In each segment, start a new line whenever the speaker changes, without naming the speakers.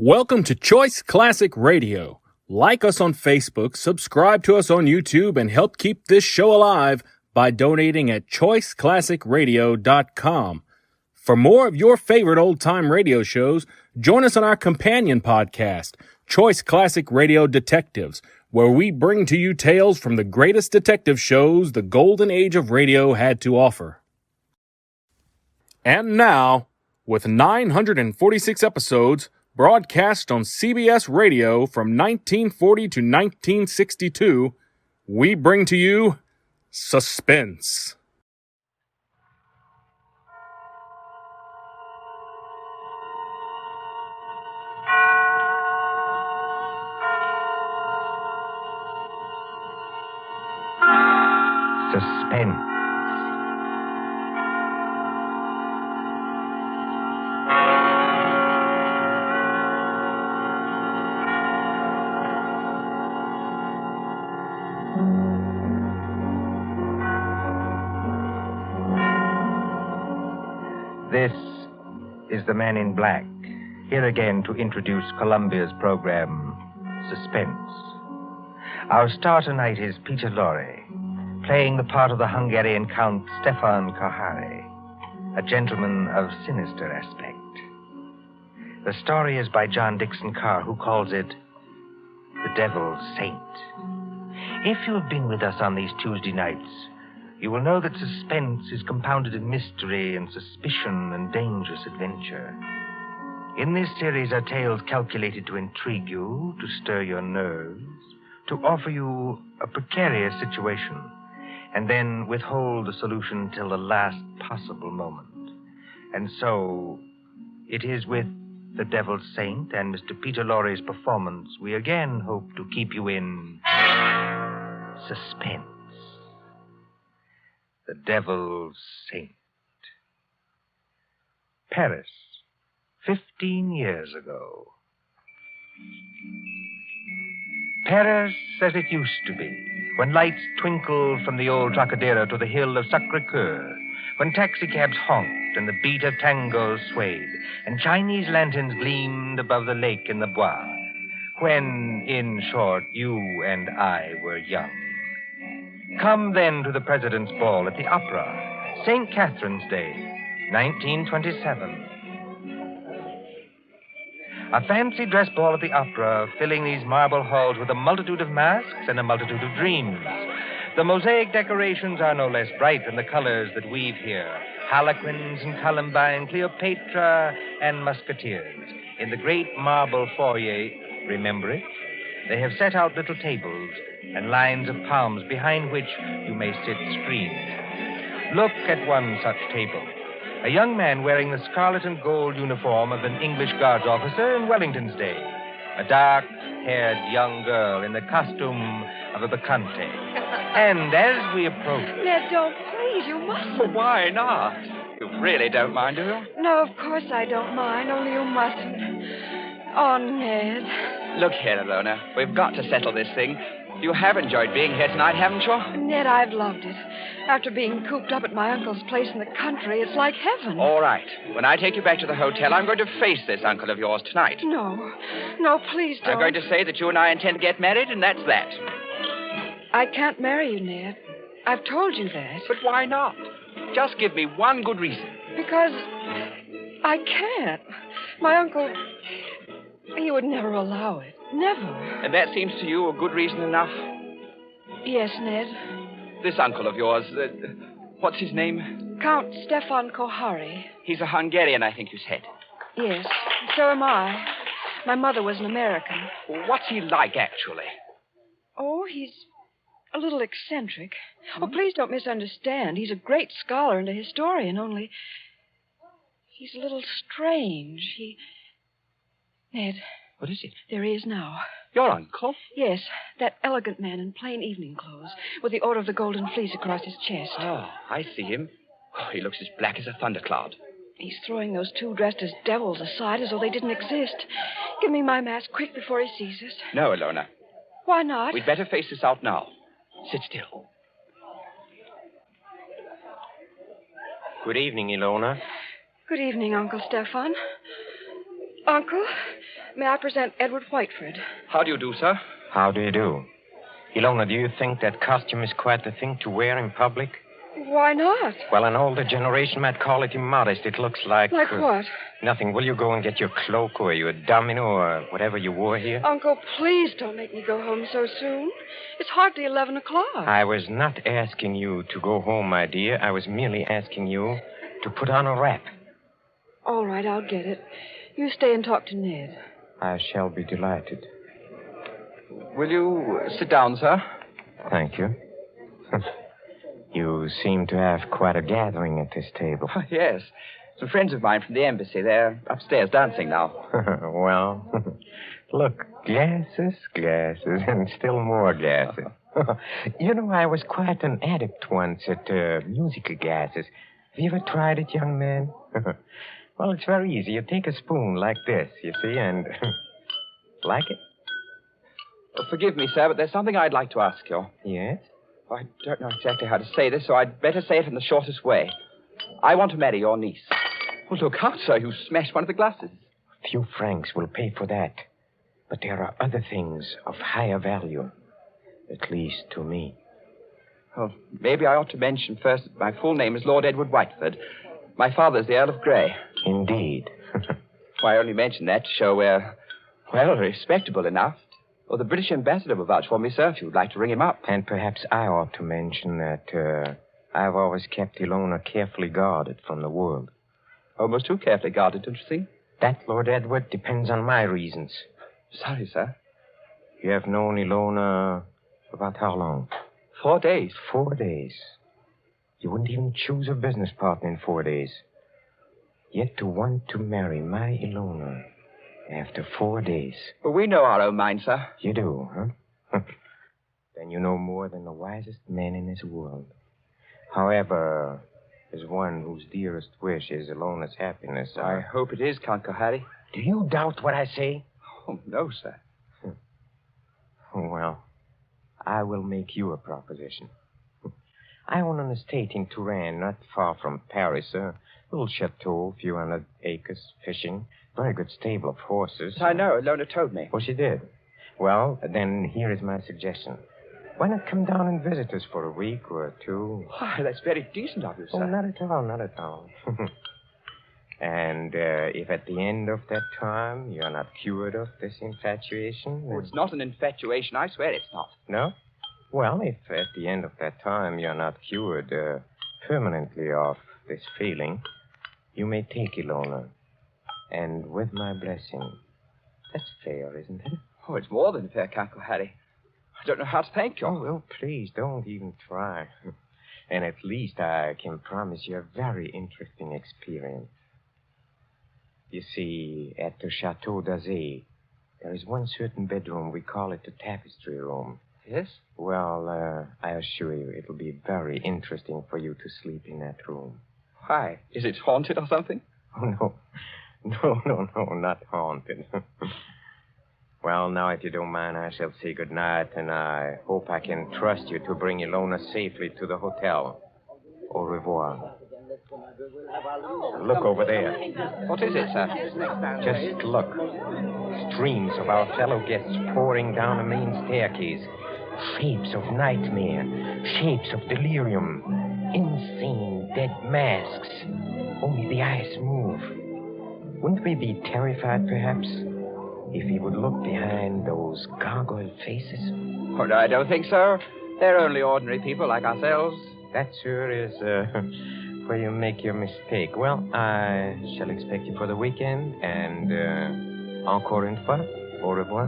Welcome to Choice Classic Radio. Like us on Facebook, subscribe to us on YouTube, and help keep this show alive by donating at choiceclassicradio.com. For more of your favorite old-time radio shows, join us on our companion podcast, Choice Classic Radio Detectives, where we bring to you tales from the greatest detective shows the golden age of radio had to offer. And now, with 946 episodes, broadcast on CBS Radio from 1940 to 1962, we bring to you Suspense.
Suspense. This is the Man in Black, here again to introduce Columbia's program, Suspense. Our star tonight is Peter Lorre, playing the part of the Hungarian Count Stefan Kahari, a gentleman of sinister aspect. The story is by John Dixon Carr, who calls it The Devil's Saint. If you've been with us on these Tuesday nights, you will know that suspense is compounded in mystery and suspicion and dangerous adventure. In this series are tales calculated to intrigue you, to stir your nerves, to offer you a precarious situation, and then withhold the solution till the last possible moment. And so, it is with The Devil's Saint and Mr. Peter Lorre's performance we again hope to keep you in suspense. The Devil's Saint. Paris, 15 years ago. Paris as it used to be, when lights twinkled from the old Trocadero to the hill of Sacré-Cœur, when taxicabs honked and the beat of tangos swayed, and Chinese lanterns gleamed above the lake in the Bois, when, in short, you and I were young. Come then to the President's Ball at the Opera, St. Catherine's Day, 1927. A fancy dress ball at the Opera, filling these marble halls with a multitude of masks and a multitude of dreams. The mosaic decorations are no less bright than the colors that weave here. Harlequins and Columbine, Cleopatra and Musketeers. In the great marble foyer, remember it? They have set out little tables and lines of palms behind which you may sit screened. Look at one such table. A young man wearing the scarlet and gold uniform of an English Guards officer in Wellington's day. A dark-haired young girl in the costume of a bacchante. And as we approach...
Ned, don't, please, you mustn't.
Why not? You really don't mind, do you?
No, of course I don't mind, only you mustn't. Oh, Ned.
Look here, Alona. We've got to settle this thing. You have enjoyed being here tonight, haven't you?
Ned, I've loved it. After being cooped up at my uncle's place in the country, it's like heaven.
All right. When I take you back to the hotel, I'm going to face this uncle of yours tonight.
No, please don't.
I'm going to say that you and I intend to get married, and that's that.
I can't marry you, Ned. I've told you that.
But why not? Just give me one good reason.
Because I can't. My uncle, he would never allow it. Never.
And that seems to you a good reason enough?
Yes, Ned.
This uncle of yours, what's his name?
Count Stefan Kahari.
He's a Hungarian, I think you said.
Yes, so am I. My mother was an American.
What's he like, actually?
Oh, he's a little eccentric. Oh, please don't misunderstand. He's a great scholar and a historian, only he's a little strange. Ned.
What is it?
There he is now.
Your uncle?
Yes, that elegant man in plain evening clothes, with the Order of the Golden Fleece across his chest.
Oh, I see him. Oh, he looks as black as a thundercloud.
He's throwing those two dressed as devils aside as though they didn't exist. Give me my mask quick before he sees us.
No, Alona.
Why not?
We'd better face this out now. Sit still.
Good evening, Ilona.
Good evening, Uncle Stefan. Uncle, May I present Edward Whiteford?
How do you do, sir?
How do you do? Ilona, do you think that costume is quite the thing to wear in public?
Why not?
Well, an older generation might call it immodest. It looks like...
Like what?
Nothing. Will you go and get your cloak or your domino or whatever you wore here?
Uncle, please don't make me go home so soon. It's hardly 11 o'clock.
I was not asking you to go home, my dear. I was merely asking you to put on a wrap.
All right, I'll get it. You stay and talk to Ned.
I shall be delighted.
Will you sit down, sir?
Thank you. You seem to have quite a gathering at this table.
Oh, yes. Some friends of mine from the embassy. They're upstairs dancing now.
Well, look, glasses, and still more glasses. You know, I was quite an adept once at musical gases. Have you ever tried it, young man? Well, it's very easy. You take a spoon like this, you see, and... Like it?
Oh, forgive me, sir, but there's something I'd like to ask you.
Yes?
I don't know exactly how to say this, so I'd better say it in the shortest way. I want to marry your niece. Well, look out, sir. You smashed one of the glasses.
A few francs will pay for that. But there are other things of higher value. At least to me.
Well, maybe I ought to mention first that my full name is Lord Edward Whiteford. My father's the Earl of Grey.
Indeed.
I only mention that to show we're, well, respectable enough. Or the British ambassador will vouch for me, sir, if you'd like to ring him up.
And perhaps I ought to mention that I've always kept Ilona carefully guarded from the world.
Almost too carefully guarded, don't you think?
That, Lord Edward, depends on my reasons.
Sorry, sir.
You have known Ilona about how long?
4 days.
4 days. You wouldn't even choose a business partner in 4 days. Yet to want to marry my Ilona after 4 days.
But we know our own minds, sir.
You do, huh? Then you know more than the wisest man in this world. However, as one whose dearest wish is Ilona's happiness,
I hope it is, Count Cohady.
Do you doubt what I say?
Oh, no, sir.
Well, I will make you a proposition. I own an estate in Touraine, not far from Paris, a little chateau, a few hundred acres, fishing, very good stable of horses.
I know. Ilona told me.
Oh, she did? Well, then here is my suggestion. Why not come down and visit us for a week or two?
Why, that's very decent of you, sir.
Oh, not at all, not at all. And if at the end of that time you're not cured of this infatuation...
Oh, it's not an infatuation. I swear it's not.
No? Well, if at the end of that time you're not cured permanently of this feeling, you may take Ilona. And with my blessing. That's fair, isn't it?
Oh, it's more than fair, Count Cohady. I don't know how to thank you.
Oh, well, please, don't even try. And at least I can promise you a very interesting experience. You see, at the Chateau d'Azay, there is one certain bedroom. We call it the tapestry room.
Yes?
Well, I assure you, it'll be very interesting for you to sleep in that room.
Why? Is it haunted or something?
Oh, no. No, not haunted. Well, now, if you don't mind, I shall say goodnight, and I hope I can trust you to bring Ilona safely to the hotel. Au revoir. Look over there.
What is it, sir?
Just look. Streams of our fellow guests pouring down the main staircase. Shapes of nightmare. Shapes of delirium. Insane dead masks. Only the eyes move. Wouldn't we be terrified, perhaps, if we would look behind those gargoyle faces?
Oh, no, I don't think so. They're only ordinary people like ourselves.
That, sir, is where you make your mistake. Well, I shall expect you for the weekend, and encore une fois, au revoir.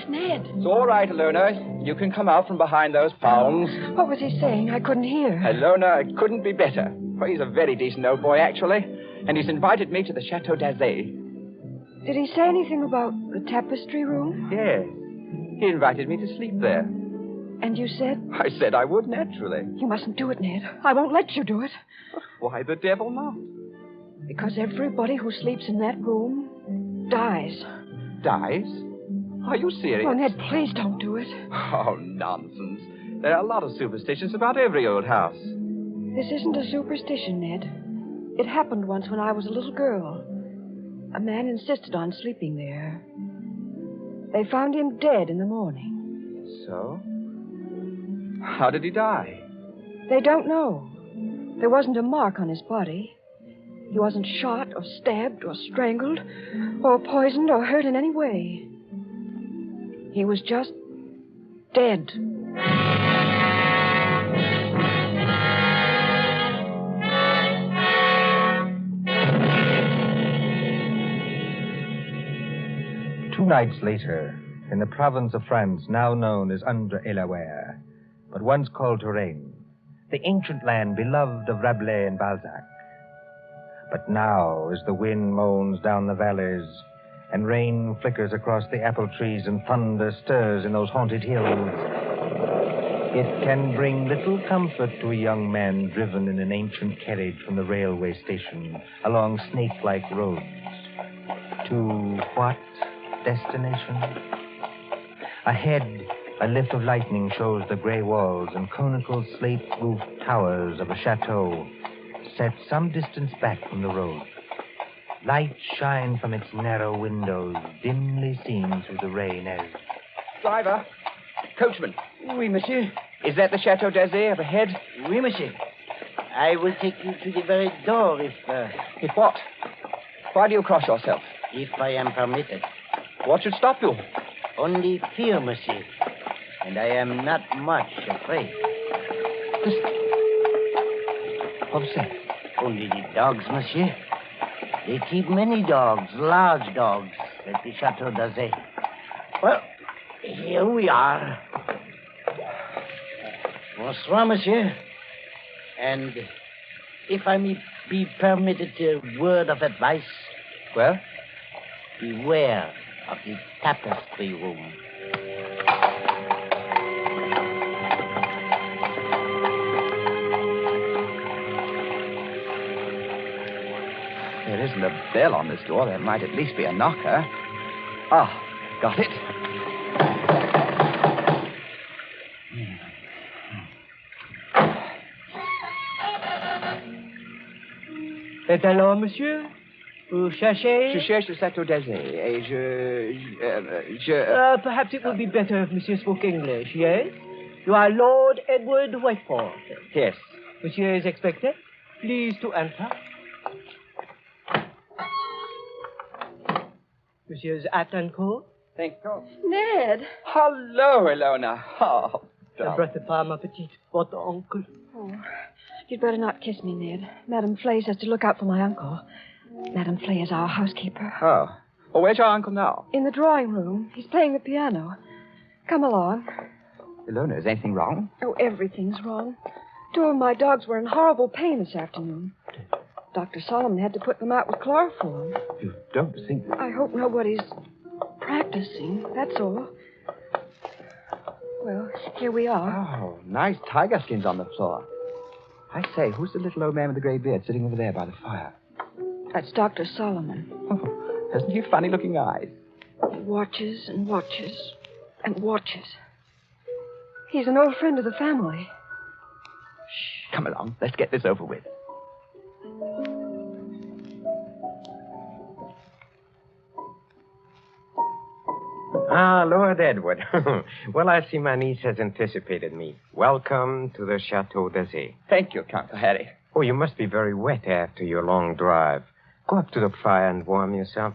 Ned.
It's all right, Ilona. You can come out from behind those palms.
What was he saying? I couldn't hear.
Ilona, it couldn't be better. Well, he's a very decent old boy, actually. And he's invited me to the Chateau d'Azay.
Did he say anything about the tapestry room?
Yes. He invited me to sleep there.
And you said?
I said I would, naturally.
You mustn't do it, Ned. I won't let you do it.
Why the devil not?
Because everybody who sleeps in that room dies.
Dies? Are you serious?
Oh, Ned, please don't do it.
Oh, nonsense. There are a lot of superstitions about every old house.
This isn't a superstition, Ned. It happened once when I was a little girl. A man insisted on sleeping there. They found him dead in the morning.
So? How did he die?
They don't know. There wasn't a mark on his body. He wasn't shot or stabbed or strangled or poisoned or hurt in any way. He was just dead.
Two nights later, in the province of France now known as Indre-et-Loire, but once called Touraine, the ancient land beloved of Rabelais and Balzac. But now, as the wind moans down the valleys, and rain flickers across the apple trees, and thunder stirs in those haunted hills, it can bring little comfort to a young man driven in an ancient carriage from the railway station along snake-like roads. To what destination? Ahead, a lift of lightning shows the gray walls and conical slate-roofed towers of a chateau set some distance back from the road. Lights shine from its narrow windows, dimly seen through the rain as...
Driver. Coachman.
Oui, monsieur.
Is that the Chateau d'Azay up ahead?
Oui, monsieur. I will take you to the very door
If what? Why do you cross yourself?
if I am permitted.
What should stop you?
Only fear, monsieur. And I am not much afraid.
What's that?
Only the dogs, monsieur. They keep many dogs, large dogs, at the Chateau d'Azay. Well, here we are. Bonsoir, monsieur. And if I may be permitted a word of advice,
Well?
beware of the tapestry room.
There isn't a bell on this door. There might at least be a knocker. Ah, got it.
Et alors, monsieur? Vous cherchez?
Je cherche le Château d'Azay et je...
Perhaps it would be better if monsieur spoke English, yes? You are Lord Edward Whiteford.
Yes.
Monsieur is expected. Please to enter. Monsieur's hat and coat.
Thank you.
Ned.
Hello, Ilona. Oh,
Breath pas ma petite, votre uncle.
Oh, you'd better not kiss me, Ned. Madame Flay says to look out for my uncle. Madame Flay is our housekeeper.
Oh. Well, where's your uncle now?
In the drawing room. He's playing the piano. Come along.
Ilona, is anything wrong?
Oh, everything's wrong. Two of my dogs were in horrible pain this afternoon. Dr. Solomon had to put them out with chloroform.
You don't think...
I hope nobody's practicing, that's all. Well, here we are.
Oh, nice tiger skins on the floor. I say, who's the little old man with the gray beard sitting over there by the fire?
That's Dr. Solomon.
Oh, hasn't he funny-looking eyes?
He watches and watches and watches. He's an old friend of the family.
Shh, come along. Let's get this over with.
Ah, Lord Edward. Well, I see my niece has anticipated me. Welcome to the Chateau d'Azay.
Thank you, Count Harry.
Oh, you must be very wet after your long drive. Go up to the fire and warm yourself.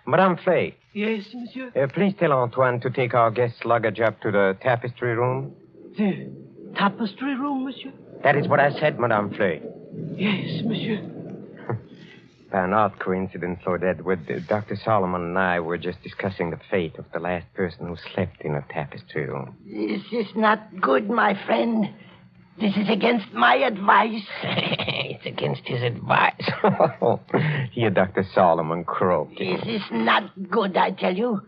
Madame Flay,
Yes, monsieur?
please tell Antoine to take our guest's luggage up to the tapestry room.
The tapestry room, monsieur?
That is what I said, Madame Flay.
Yes, monsieur.
By an odd coincidence, Lord Edward, Dr. Solomon and I were just discussing the fate of the last person who slept in a tapestry room.
This is not good, my friend. This is against my advice.
It's against his advice. Hear Dr. Solomon croaking.
This is not good, I tell you.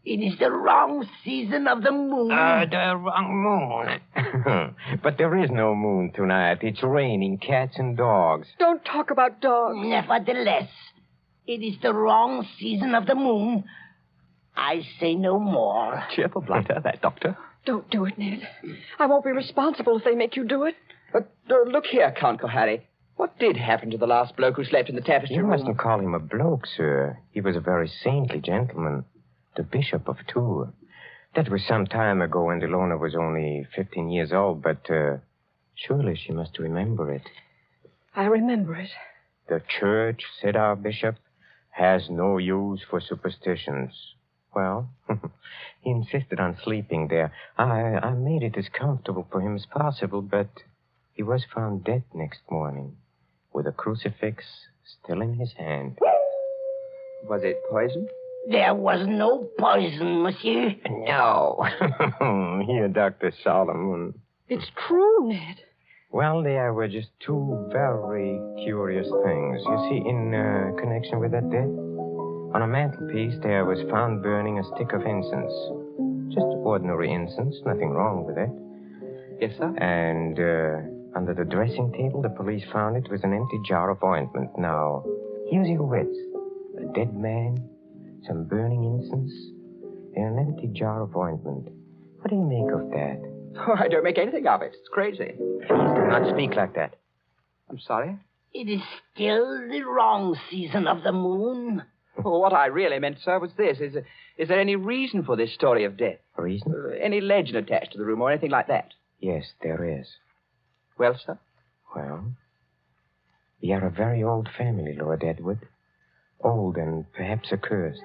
It is the wrong season of the moon.
The wrong moon. But there is no moon tonight. It's raining cats and dogs.
Don't talk about dogs.
Nevertheless, it is the wrong season of the moon. I say no more.
Cheerful blighter, that doctor.
Don't do it, Ned. I won't be responsible if they make you do it.
But look here, Count Harry. What did happen to the last bloke who slept in the tapestry
You
room?
mustn't call him a bloke, sir. He was a very saintly gentleman. The Bishop of Tours. That was some time ago when Delona was only 15 years old, but surely she must remember it.
I remember it.
The church, said our bishop, has no use for superstitions. Well, he insisted on sleeping there. I made it as comfortable for him as possible, but he was found dead next morning with a crucifix still in his hand.
Was it poison?
There was no poison, monsieur.
No. Here, Dr. Solomon.
It's true, Ned.
Well, there were just two very curious things. You see, in connection with that death, on a mantelpiece there was found burning a stick of incense. Just ordinary incense, nothing wrong with it.
Yes, sir.
And under the dressing table, the police found it was an empty jar of ointment. Now, here's your wits. A dead man, some burning incense, and an empty jar of ointment. What do you make of that?
Oh, I don't make anything of it. It's crazy.
Please do not speak like that.
I'm sorry.
It is still the wrong season of the moon.
Well, what I really meant, sir, was this. Is there any reason for this story of death?
Reason?
Any legend attached to the room or anything like that?
Yes, there is.
Well, sir?
Well, we are a very old family, Lord Edward. Old and perhaps accursed.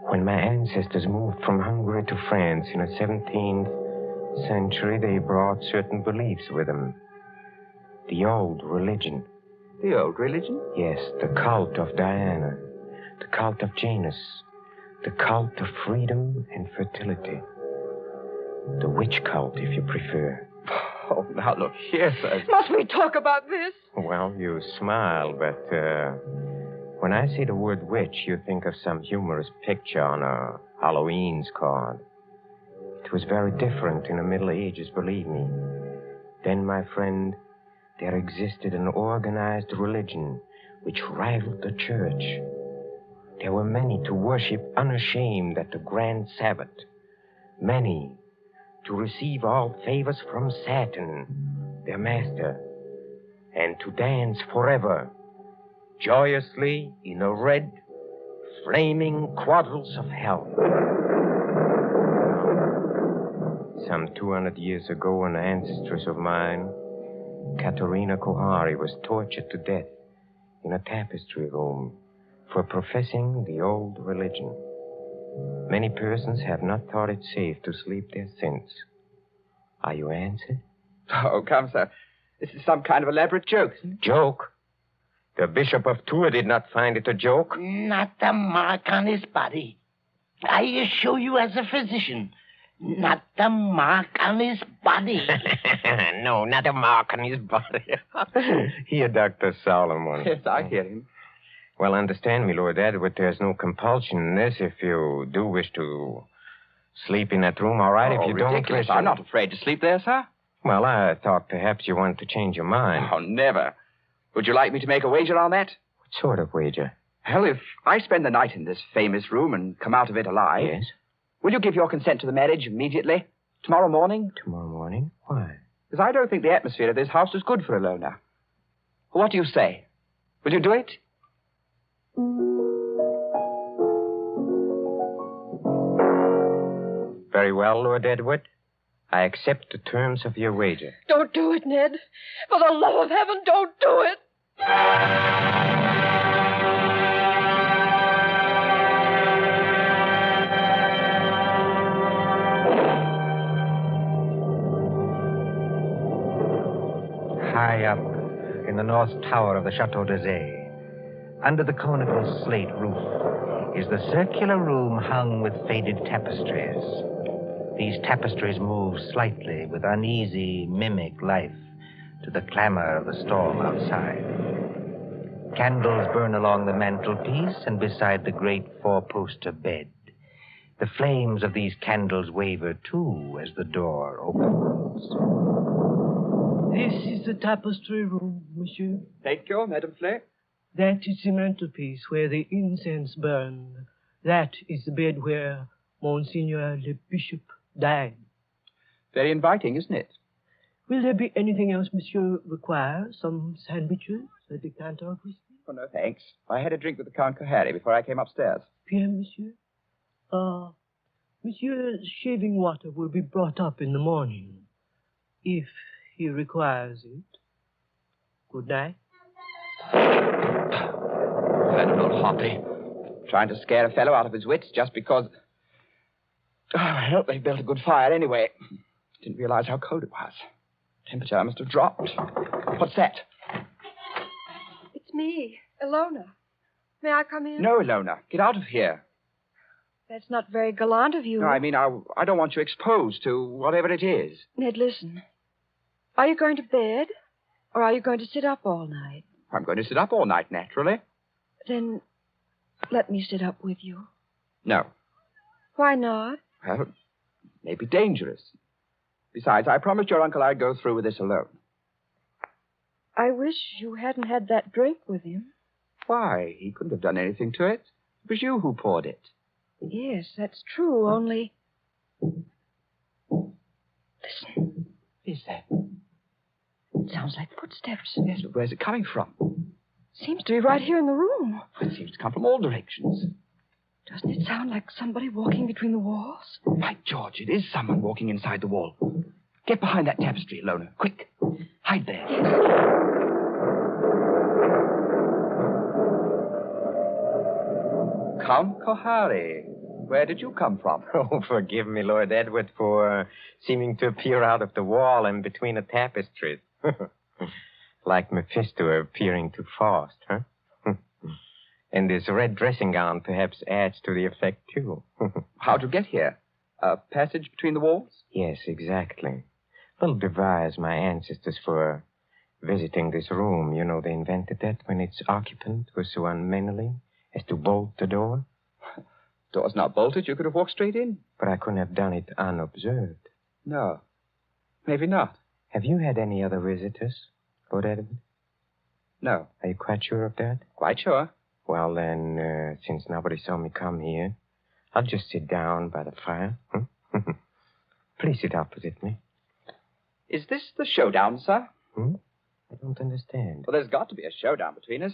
When my ancestors moved from Hungary to France in the 17th century, they brought certain beliefs with them. The old religion.
The old religion?
Yes, the cult of Diana, the cult of Janus, the cult of freedom and fertility. The witch cult, if you prefer.
Oh, now look here, sir.
Must we talk about this?
Well, you smile, but when I say the word witch, you think of some humorous picture on a Halloween's card. It was very different in the Middle Ages, believe me. Then, my friend, there existed an organized religion which rivaled the church. There were many to worship unashamed at the grand Sabbath. Many to receive all favors from Saturn, their master, and to dance forever, joyously in the red, flaming quadrants of hell. Some 200 years ago, an ancestress of mine, Katerina Kohari, was tortured to death in a tapestry room for professing the old religion. Many persons have not thought it safe to sleep there since. Are you answered?
Oh, come, sir. This is some kind of elaborate joke, isn't it?
Joke? The Bishop of Tours did not find it a joke.
Not a mark on his body. I assure you as a physician, not a mark on his body.
No, not a mark on his body. Here, Dr. Solomon.
Yes, I hear him.
Well, understand me, Lord Edward, there's no compulsion in this. If you do wish to sleep in that room, all right. If you don't
ridiculous.
wish...
I'm not afraid to sleep there, sir.
Well, I thought perhaps you wanted to change your mind.
Oh, never. Would you like me to make a wager on that?
What sort of wager?
Well, if I spend the night in this famous room and come out of it alive...
Yes?
Will you give your consent to the marriage immediately? Tomorrow morning?
Tomorrow morning? Why?
Because I don't think the atmosphere of this house is good for a loner. What do you say? Will you do it?
Very well, Lord Edward. I accept the terms of your wager.
Don't do it, Ned. For the love of heaven, don't do it.
High up in the north tower of the Chateau d'Azay, under the conical slate roof, is the circular room hung with faded tapestries. These tapestries move slightly with uneasy, mimic life to the clamor of the storm outside. Candles burn along the mantelpiece and beside the great four-poster bed. The flames of these candles waver, too, as the door opens.
This is the tapestry room, monsieur.
Thank you, Madame Flay.
That is the mantelpiece where the incense burned. That is the bed where Monseigneur le Bishop died.
Very inviting, isn't it?
Will there be anything else monsieur requires? Some sandwiches? A decanter of whiskey?
Oh, no, thanks. I had a drink with the Count Cohari before I came upstairs.
Bien, monsieur. Monsieur's shaving water will be brought up in the morning, if he requires it. Good night.
Infernal old Hoppy. Trying to scare a fellow out of his wits just because... Oh, well, they built a good fire anyway. Didn't realize how cold it was. Temperature must have dropped. What's that?
It's me, Ilona. May I come in?
No, Ilona. Get out of here.
That's not very gallant of you.
No, I mean, I don't want you exposed to whatever it is.
Ned, listen. Are you going to bed, or are you going to sit up all night?
I'm going to sit up all night, naturally.
Then let me sit up with you.
No.
Why not?
Well, it may be dangerous. Besides, I promised your uncle I'd go through with this alone.
I wish you hadn't had that drink with him.
Why? He couldn't have done anything to it. It was you who poured it.
Yes, that's true, only... Listen.
Is that?
It sounds like footsteps.
Yes, but where's it coming from?
Seems to be right here in the room.
It seems to come from all directions.
Doesn't it sound like somebody walking between the walls?
By George, it is someone walking inside the wall. Get behind that tapestry, Ilona. Quick. Hide there. Count Cohari, where did you come from?
Oh, forgive me, Lord Edward, for seeming to appear out of the wall and between the tapestries. Like Mephisto appearing to Faust, huh? And this red dressing gown perhaps adds to the effect, too.
How'd you get here? A passage between the walls?
Yes, exactly. Little device my ancestors for visiting this room. You know, they invented that when its occupant was so unmannerly as to bolt the door.
Door's not bolted. You could have walked straight in.
But I couldn't have done it unobserved.
No. Maybe not.
Have you had any other visitors, Lord Edward?
No.
Are you quite sure of that?
Quite sure.
Well, then, since nobody saw me come here, I'll just sit down by the fire. Please sit opposite me.
Is this the showdown, sir?
I don't understand.
Well, there's got to be a showdown between us.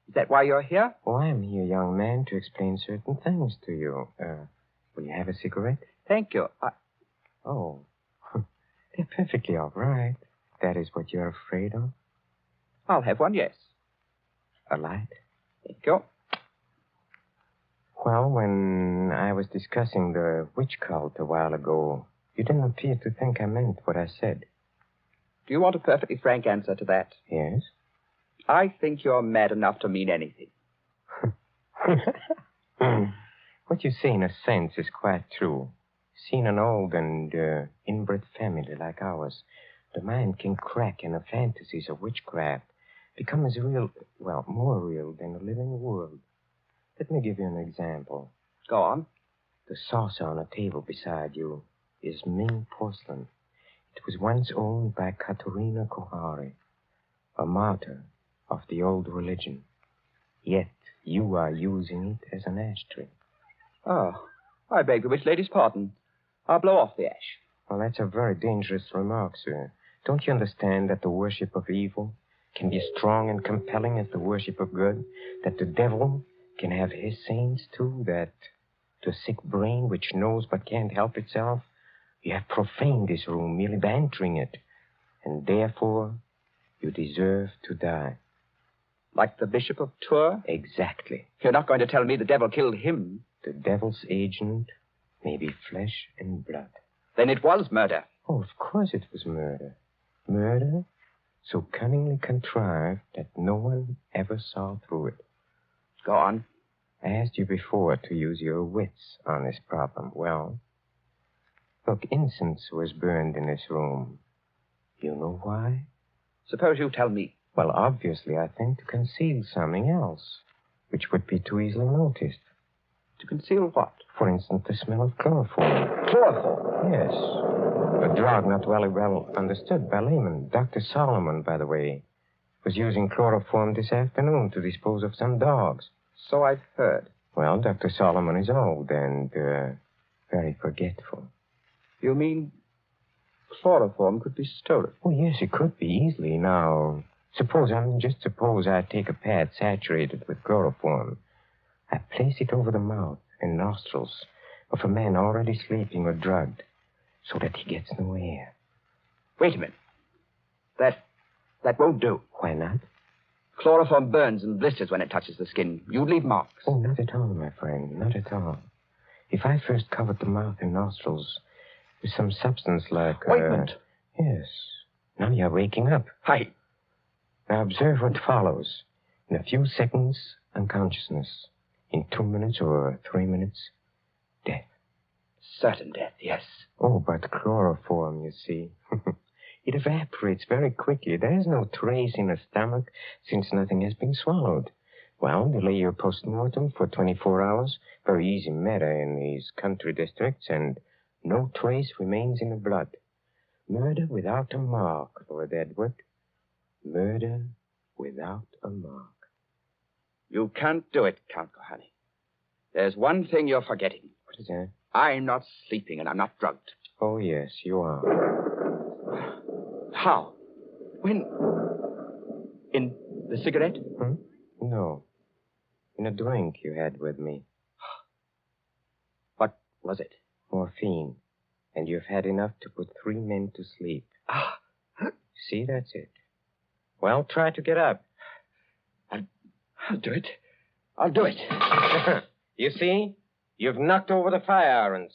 Is that why you're here?
Oh, I'm here, young man, to explain certain things to you. Will you have a cigarette?
Thank you.
Oh, they're perfectly all right. That is what you're afraid of?
I'll have one, yes.
A light?
Thank you.
Well, when I was discussing the witch cult a while ago, you didn't appear to think I meant what I said.
Do you want a perfectly frank answer to that?
Yes?
I think you're mad enough to mean anything.
What you say, in a sense, is quite true. Seeing an old and inbred family like ours, the mind can crack and the fantasies of witchcraft become as real, well, more real than the living world. Let me give you an example.
Go on.
The saucer on a table beside you is Ming porcelain. It was once owned by Katerina Cohari, a martyr of the old religion. Yet you are using it as an ashtray.
Oh, I beg the witch lady's pardon. I'll blow off the ash.
Well, that's a very dangerous remark, sir. Don't you understand that the worship of evil can be as strong and compelling as the worship of good? That the devil can have his saints, too? That to a sick brain which knows but can't help itself, you have profaned this room merely by entering it. And therefore, you deserve to die.
Like the Bishop of Tours?
Exactly.
You're not going to tell me the devil killed him?
The devil's agent may be flesh and blood.
Then it was murder.
Oh, of course it was murder. Murder so cunningly contrived that no one ever saw through it.
Go on.
I asked you before to use your wits on this problem. Well, look, incense was burned in this room. You know why?
Suppose you tell me.
Well, obviously, I think to conceal something else, which would be too easily noticed.
To conceal what?
For instance, the smell of chloroform.
Chloroform?
Yes. A drug not very well understood by laymen. Dr. Solomon, by the way, was using chloroform this afternoon to dispose of some dogs.
So I've heard.
Well, Dr. Solomon is old and very forgetful.
You mean Chloroform could be stolen.
Oh, yes, it could be easily. Now, suppose I take a pad saturated with chloroform. I place it over the mouth and nostrils of a man already sleeping or drugged so that he gets no air.
Wait a minute. That won't do.
Why not?
Chloroform burns and blisters when it touches the skin. You'd leave marks.
Oh, not at all, my friend. Not at all. If I first covered the mouth and nostrils with some substance like...
Ointment.
Yes. Now you're waking up.
Hi.
Now observe what follows. In a few seconds, unconsciousness. In 2 minutes or 3 minutes, death.
Certain death, yes.
Oh, but chloroform, you see. It evaporates very quickly. There's no trace in the stomach since nothing has been swallowed. Well, delay your post-mortem for 24 hours. Very easy matter in these country districts, and no trace remains in the blood. Murder without a mark, Lord Edward. Murder without a mark.
You can't do it, Count Kohani. There's one thing you're forgetting.
What is that?
I'm not sleeping and I'm not drugged.
Oh, yes, you are.
How? When? In the cigarette?
No. In a drink you had with me.
What was it?
Morphine. And you've had enough to put 3 men to sleep.
Ah.
See, that's it. Well, try to get up.
I'll do it. I'll do it.
You see? You've knocked over the fire irons.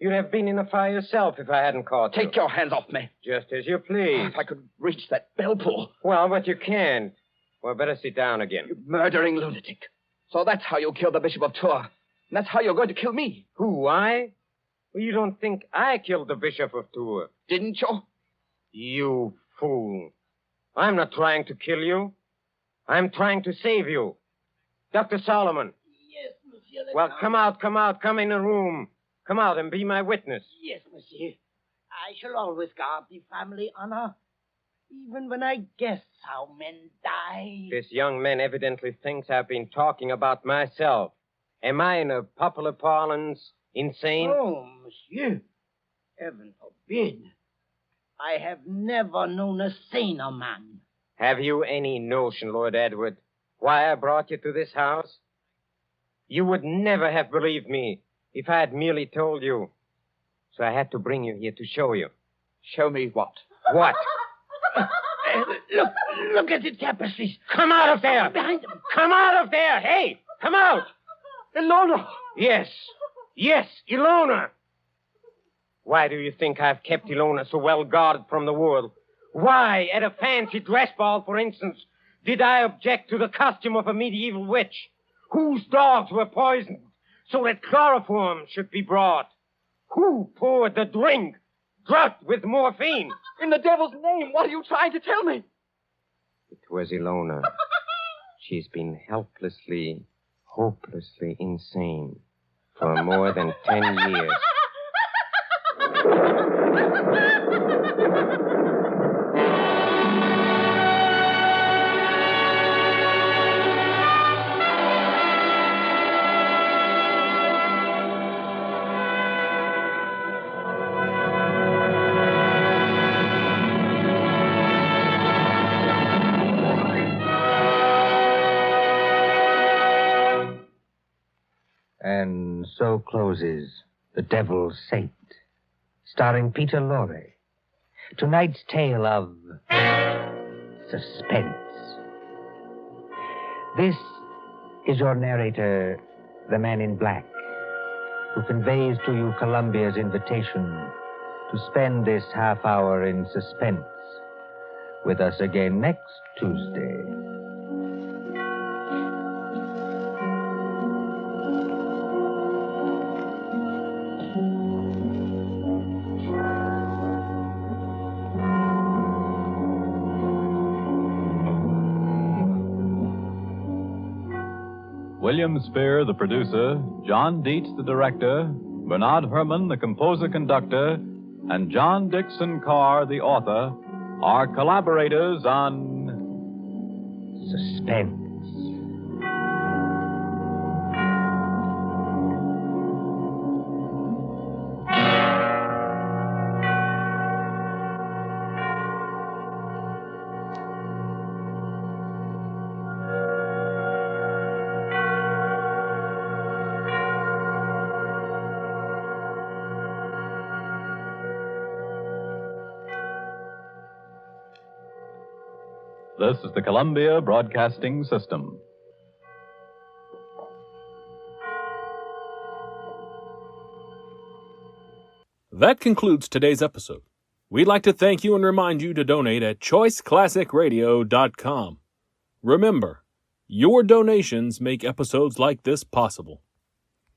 You'd have been in the fire yourself if I hadn't caught you.
Take your hands off me.
Just as you please.
If I could reach that bell pull.
Well, but you can't. Well, better sit down again.
You murdering lunatic. So that's how you killed the Bishop of Tours. And that's how you're going to kill me.
Who, I? Well, you don't think I killed the Bishop of Tours?
Didn't you?
You fool. I'm not trying to kill you. I'm trying to save you. Dr. Solomon.
Yes, monsieur.
Well, come come in the room. Come out and be my witness.
Yes, monsieur. I shall always guard the family honor, even when I guess how men die.
This young man evidently thinks I've been talking about myself. Am I, in a popular parlance, insane?
Oh, monsieur. Heaven forbid. I have never known a saner man.
Have you any notion, Lord Edward, why I brought you to this house? You would never have believed me if I had merely told you. So I had to bring you here to show you.
Show me what?
What?
Look at the tapestries.
Come out of there!
Behind them.
Come out of there! Hey, come out!
Ilona!
Yes, Ilona. Why do you think I've kept Ilona so well guarded from the world? Why, at a fancy dress ball, for instance, did I object to the costume of a medieval witch, whose dogs were poisoned so that chloroform should be brought? Who poured the drink drugged with morphine?
In the devil's name, what are you trying to tell me?
It was Ilona. She's been helplessly, hopelessly insane for more than 10 years.
And so closes The Devil's Saint, starring Peter Lorre. Tonight's tale of suspense. This is your narrator, the man in black, who conveys to you Columbia's invitation to spend this half hour in suspense with us again next Tuesday.
William Spear, the producer, John Dietz, the director, Bernard Herrmann, the composer-conductor, and John Dixon Carr, the author, are collaborators on
Suspense.
This is the Columbia Broadcasting System.
That concludes today's episode. We'd like to thank you and remind you to donate at choiceclassicradio.com. Remember, your donations make episodes like this possible.